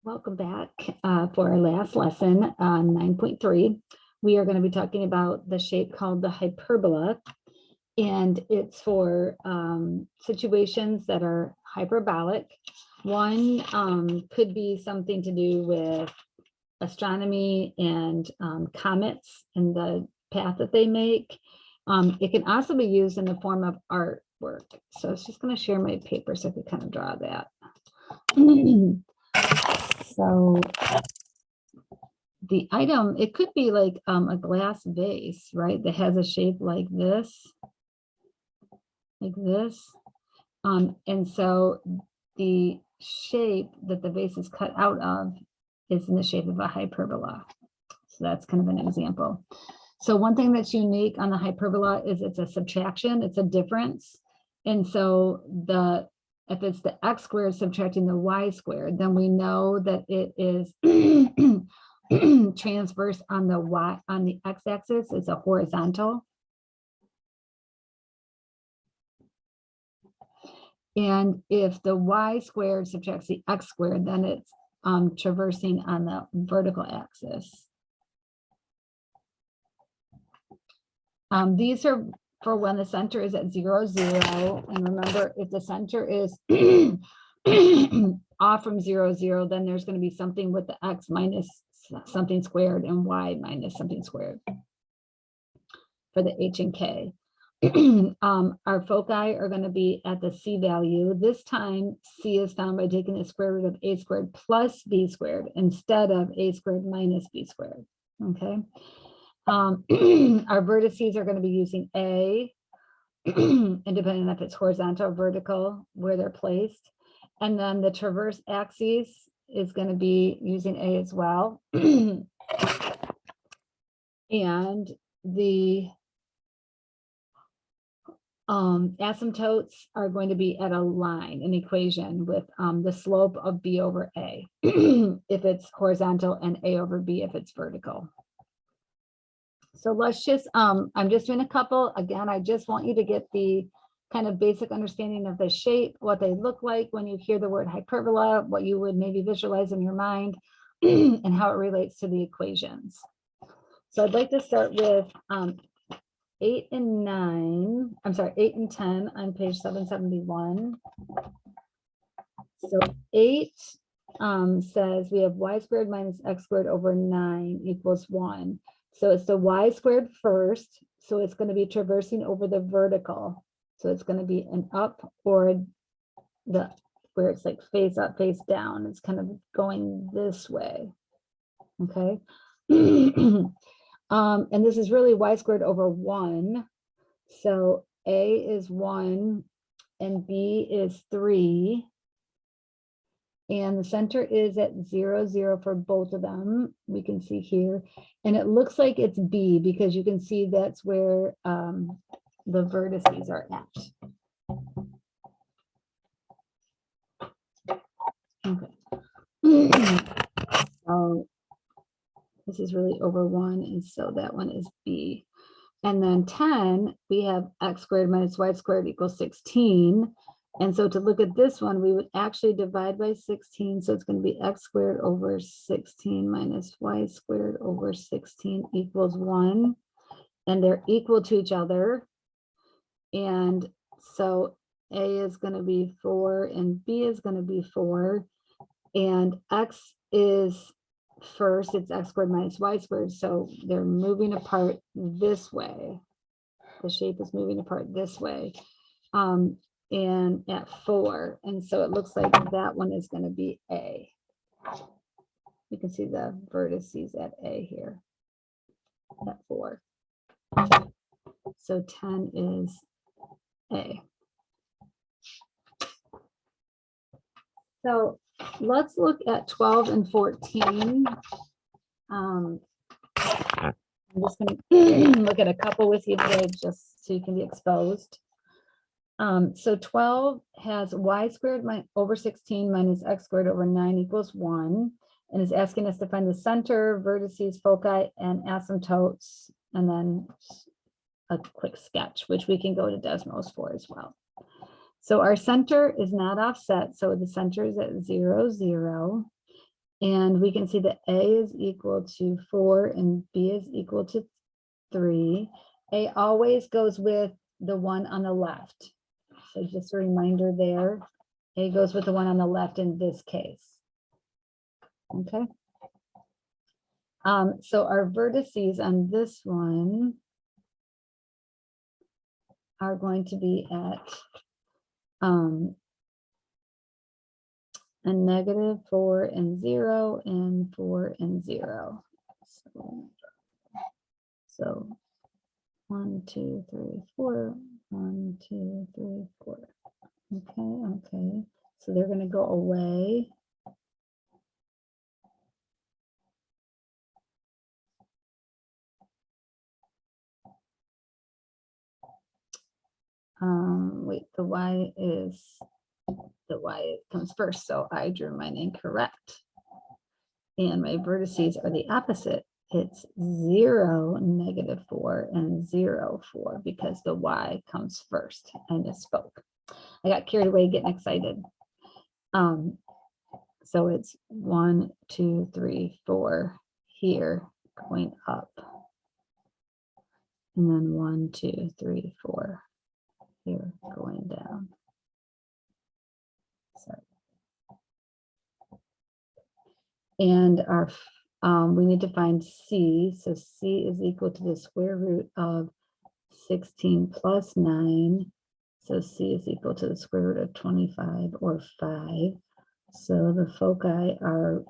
Welcome back for our last lesson on 9.3. We are going to be talking about the shape called the hyperbola, and it's for situations that are hyperbolic. One could be something to do with astronomy and comets and the path that they make. It can also be used in the form of artwork. So it's just going to share my paper so I can kind of draw that. So the item, it could be like a glass vase, right? That has a shape like this. And so the shape that the vase is cut out of is in the shape of a hyperbola. So that's kind of an example. So one thing that's unique on the hyperbola is it's a subtraction, it's a difference. And so if it's the x squared subtracting the y squared, then we know that it is transverse on the x-axis. It's a horizontal. And if the y squared subtracts the x squared, then it's traversing on the vertical axis. These are for when the center is at 0, 0. And remember, if the center is off from 0, 0, then there's going to be something with the x minus something squared and y minus something squared for the h and k. Our foci are going to be at the c value. This time, c is found by taking the square root of a squared plus b squared instead of a squared minus b squared. Okay. Our vertices are going to be using A, and depending on if it's horizontal or vertical, where they're placed. And then the transverse axis is going to be using A as well. And the asymptotes are going to be at a line, an equation with the slope of B over A if it's horizontal and A over B if it's vertical. So let's just, I'm just doing a couple. Again, I just want you to get the kind of basic understanding of the shape, what they look like when you hear the word hyperbola, what you would maybe visualize in your mind, and how it relates to the equations. So I'd like to start with 8 and 9, I'm sorry, 8 and 10 on page 771. So 8 says we have y squared minus x squared over 9 equals 1. So it's the y squared first. So it's going to be traversing over the vertical. So it's going to be an up or where it's like face up, face down. It's kind of going this way. Okay. And this is really y squared over 1. So A is 1 and B is 3. And the center is at 0, 0 for both of them. We can see here. And it looks like it's B because you can see that's where the vertices are at. Okay. So this is really over 1. And so that one is B. And then 10, we have x squared minus y squared equals 16. And so to look at this one, we would actually divide by 16. So it's going to be x squared over 16 minus y squared over 16 equals 1. And they're equal to each other. And so A is going to be 4 and B is going to be 4. And x is first, it's x squared minus y squared. So they're moving apart this way. The shape is moving apart this way. And at 4. And so it looks like that one is going to be A. You can see the vertices at A here at 4. So 10 is A. So let's look at 12 and 14. I'm just going to look at a couple with you today just so you can be exposed. So 12 has y squared over 16 minus x squared over 9 equals 1, and is asking us to find the center, vertices, foci, and asymptotes, and then a quick sketch, which we can go to Desmos for as well. So our center is not offset, so the center is at 0, 0. And we can see that A is equal to 4 and B is equal to 3. A always goes with the one on the left. So just a reminder there, A goes with the one on the left in this case. Okay. So our vertices on this one are going to be at a negative 4 and 0 and 4 and 0. So 1, 2, 3, 4, 1, 2, 3, 4. Okay. So they're going to go away. Wait, the y comes first, so I drew mine incorrect. And my vertices are the opposite. It's 0, negative 4, and 0, 4, because the y comes first. I misspoke. I got carried away getting excited. So it's 1, 2, 3, 4 here going up. And then 1, 2, 3, 4 here going down. Sorry. And our we need to find C. So C is equal to the square root of 16 plus 9. So C is equal to the square root of 25 or 5. So the foci are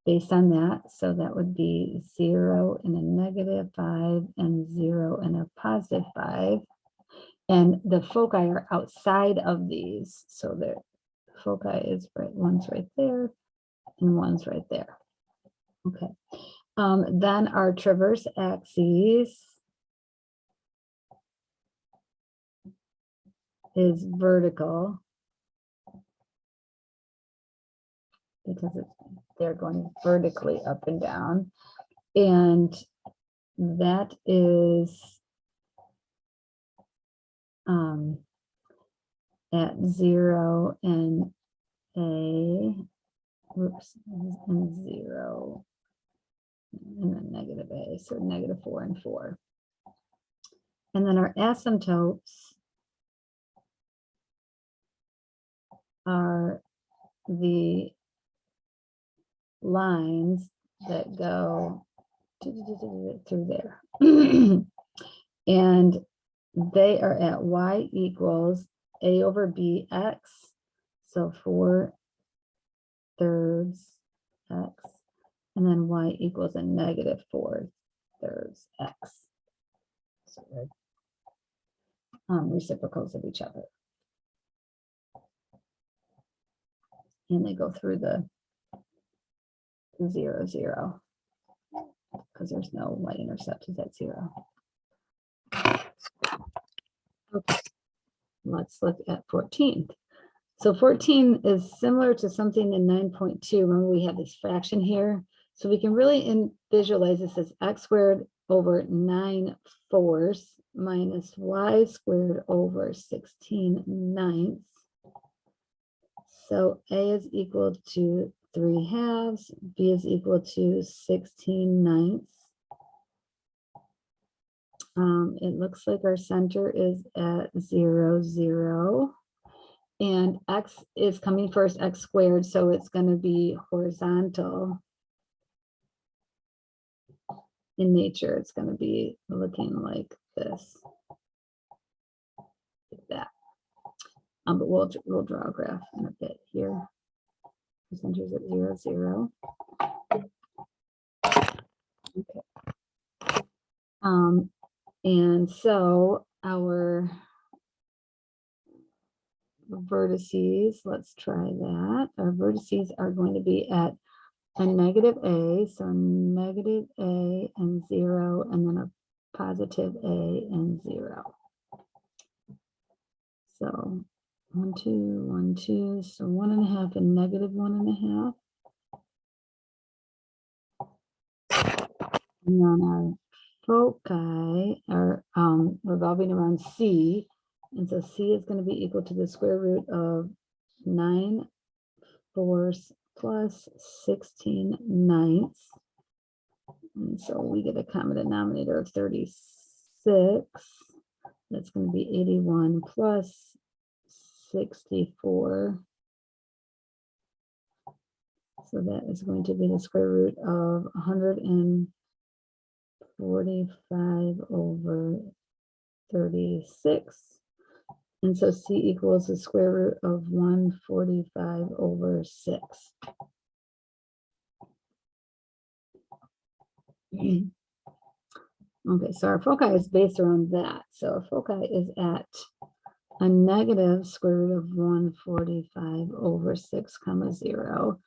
based on that. So that would be 0 and a negative 5 and 0 and a positive 5. And the foci are outside of these. So the foci is right, one's right there and one's right there. Okay. Then our transverse axis is vertical because they're going vertically up and down. And that is at 0 and a, whoops, and 0 and then negative a, so negative 4 and 4. And then our asymptotes are the lines that go through there. And they are at y equals a over bx, so 4 thirds x, and then y equals a negative 4 thirds x. So they're reciprocals of each other. And they go through the 0, 0, because there's no y-intercept is at 0. Okay, let's look at 14. So 14 is similar to something in 9.2. Remember, we have this fraction here. So we can really visualize this as x squared over 9 fourths minus y squared over 16 ninths. So A is equal to 3 halves, B is equal to 16 ninths. It looks like our center is at 0, 0. And x is coming first, x squared, so it's going to be horizontal in nature. It's going to be looking like this, like that. But we'll draw a graph in a bit here. The center's at 0, 0. Okay. And so our vertices, let's try that. Our vertices are going to be at a negative a, so negative a and 0, and then a positive a and 0. So 1, 2, 1, 2, so 1.5 and negative 1.5. And then our foci are revolving around C. And so C is going to be equal to the square root of 9 fourths plus 16/9. And so we get a common denominator of 36. That's going to be 81 plus 64. So that is going to be the square root of 145 over 36. And so C equals the square root of 145 over 6. Okay, so our foci is based around that. So our foci is at a negative square root of 145 over 6 comma 0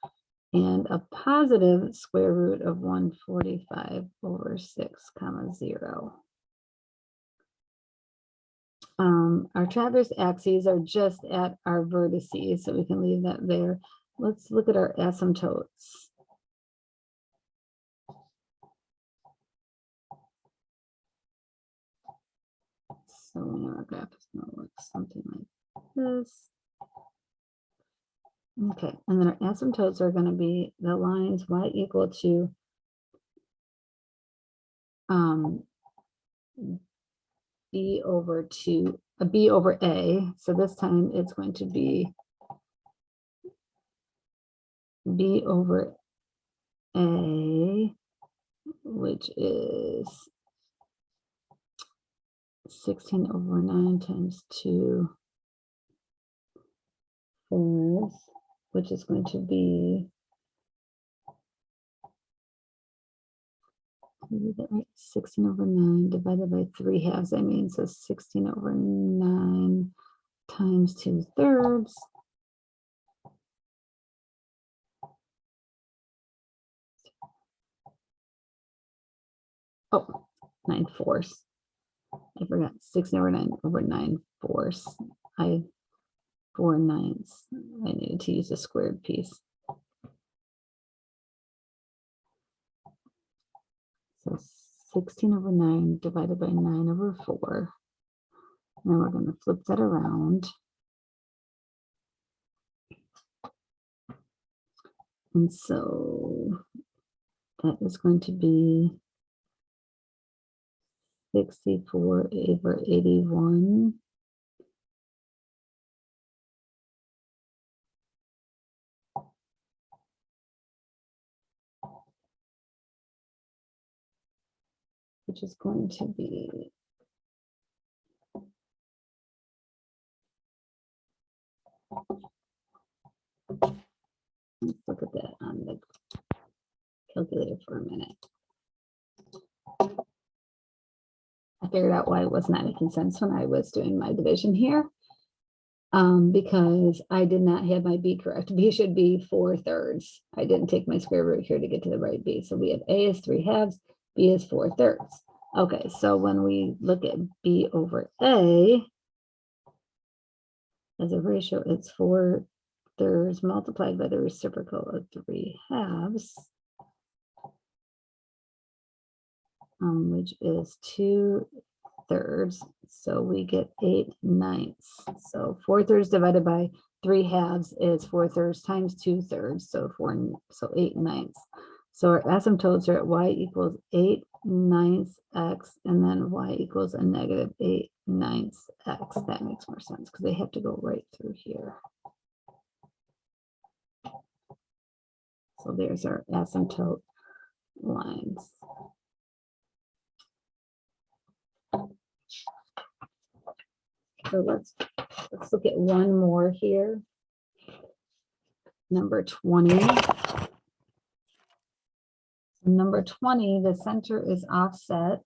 and a positive square root of 145 over 6 comma 0. Our transverse axes are just at our vertices, so we can leave that there. Let's look at our asymptotes. So our graph is going to look something like this. Okay, and then our asymptotes are going to be the lines y equal to b over a. So this time it's going to be b over a, which is 16 over 9 times 2 fourths, which is going to be, right, 16 over 9 divided by 3 halves. I mean, so 16 over 9 times 2/3. Oh, 9/4. I forgot 16 over 9 over 9/4. 4/9. I needed to use a squared piece. So 16 over 9 divided by 9 over 4. Now we're going to flip that around. And so that is going to be 64 over 81. Which is going to be let's look at that on the calculator for a minute. I figured out why it was not making sense when I was doing my division here. Because I did not have my b correct. B should be 4/3. I didn't take my square root here to get to the right b. So we have a is 3 halves, b is 4/3. Okay, so when we look at b over a as a ratio, it's 4/3 multiplied by the reciprocal of 3 halves, which is 2/3. So we get 8/9. So 4/3 divided by 3 halves is 4/3 times 2/3. So 8/9. So our asymptotes are at y equals 8/9 x, and then y equals a negative 8/9 x. That makes more sense because they have to go right through here. So there's our asymptote lines. So let's look at one more here. Number 20. Number 20, the center is offset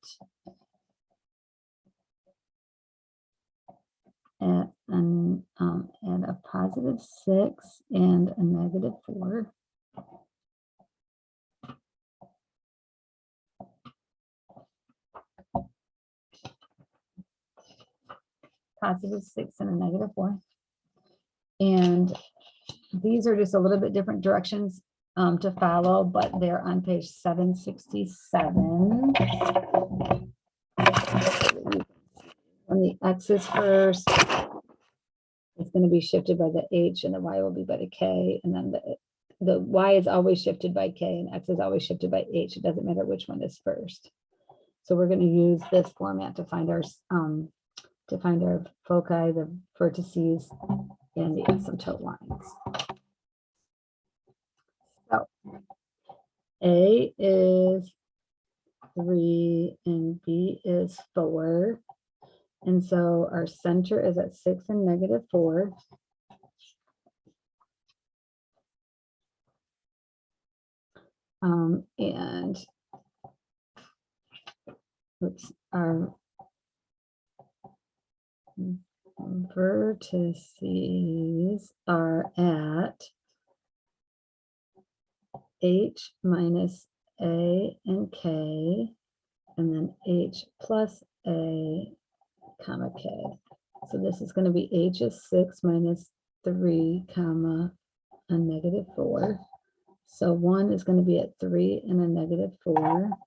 at a positive 6 and a negative 4. Positive 6 and a negative 4. And these are just a little bit different directions to follow, but they're on page 767. When the x is first, it's going to be shifted by the h, and the y will be by the k, and then the the y is always shifted by k and x is always shifted by h. It doesn't matter which one is first. So we're going to use this format to find our foci, the vertices, and the asymptote lines. So A is 3 and B is 4. And so our center is at 6 and -4. And oops, our vertices are at h minus a and k, and then h plus a, comma k. So this is going to be h is 6 minus 3, comma, a -4. So one is going to be at 3 and a -4.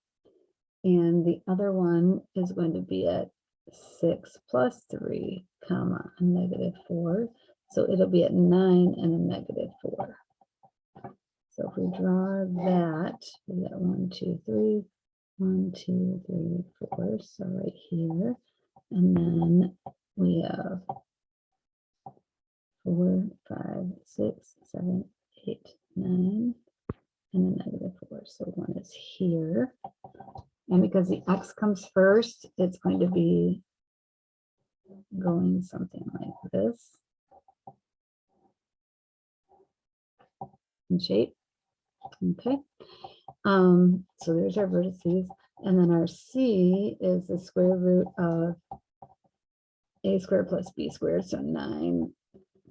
And the other one is going to be at 6 plus 3, comma, a -4. So it'll be at 9 and a -4. So if we draw that, we got 1, 2, 3, 1, 2, 3, 4. So right here. And then we have 4, 5, 6, 7, 8, 9, and a -4. So one is here. And because the x comes first, it's going to be going something like this in shape. Okay. So there's our vertices. And then our c is the square root of a squared plus b squared. So 9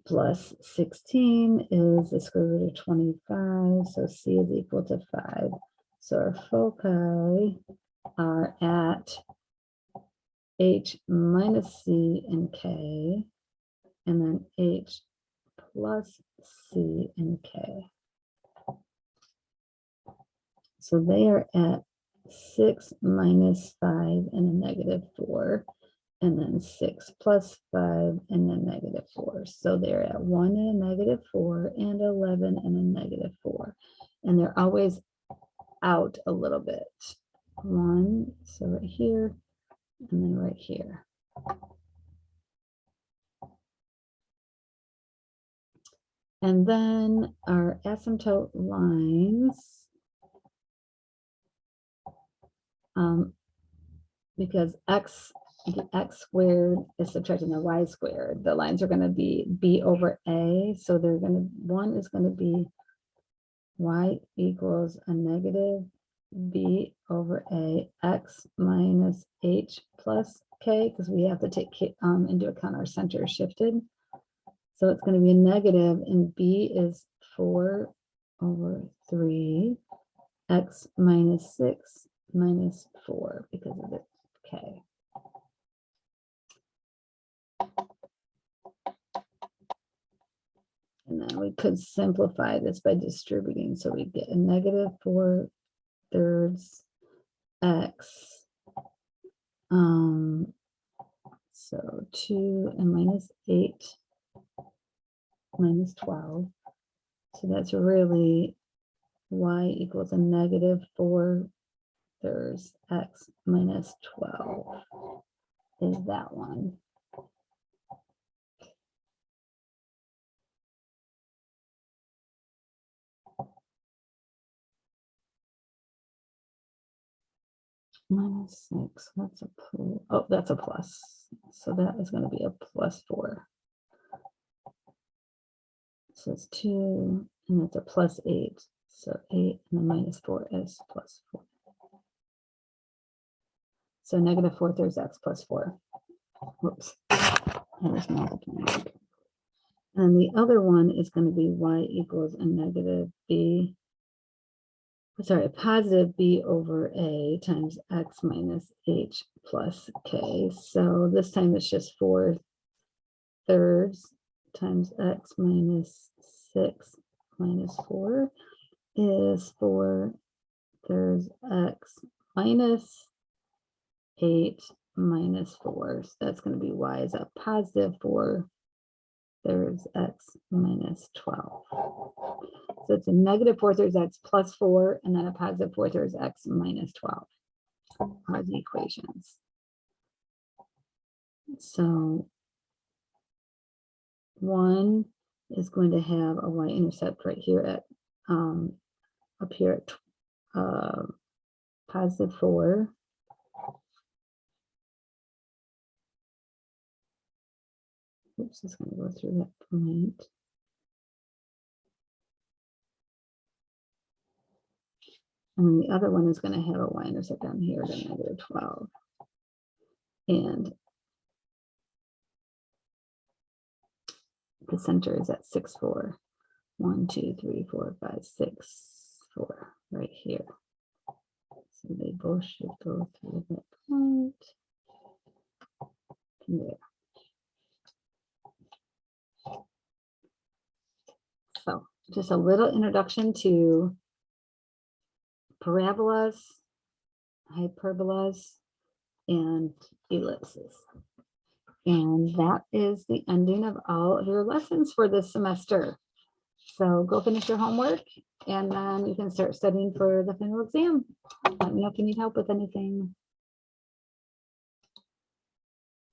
plus 16 is the square root of 25. So c is equal to 5. So our foci are at h minus c and k, and then h plus c and k. So they are at 6 minus 5 and a -4, and then 6 plus 5 and a -4. So they're at 1 and a -4 and 11 and a -4. And they're always out a little bit. 1, so right here, and then right here. And then our asymptote lines, because the x squared is subtracting the y squared, the lines are going to be b over a. So they're going to, one is going to be y equals a negative b over a x minus h plus k, because we have to take into account our center shifted. So it's going to be a negative, and b is 4 over 3 x minus 6 minus 4 because of the k. And then we could simplify this by distributing. So we get a -4 thirds x. So 2 and -8 minus 12. So that's really y equals a -4 thirds x minus 12 is that one. -6, that's a plus. Oh, that's a plus. So that is going to be a +4. So it's 2, and it's a +8. So 8 and the -4 is +4. So -4 thirds x plus 4. Whoops. I was multiplying. And the other one is going to be y equals a positive b over a times x minus h plus k. So this time it's just 4 thirds times x minus 6 minus 4 is 4 thirds x minus 8 minus 4. So that's going to be y is a positive 4 thirds x minus 12. So it's a negative 4/3 x plus 4, and then a positive 4/3 x minus 12 are the equations. So 1 is going to have a y-intercept right here at up here at positive 4. Oops, it's going to go through that point. And then the other one is going to have a y-intercept down here at negative 12. And the center is at 6, 4. 1, 2, 3, 4, 5, 6, 4, right here. So they both should go through that point. There. So just a little introduction to parabolas, hyperbolas, and ellipses. And that is the ending of all of your lessons for this semester. So go finish your homework, and then you can start studying for the final exam. Let me know if you need help with anything.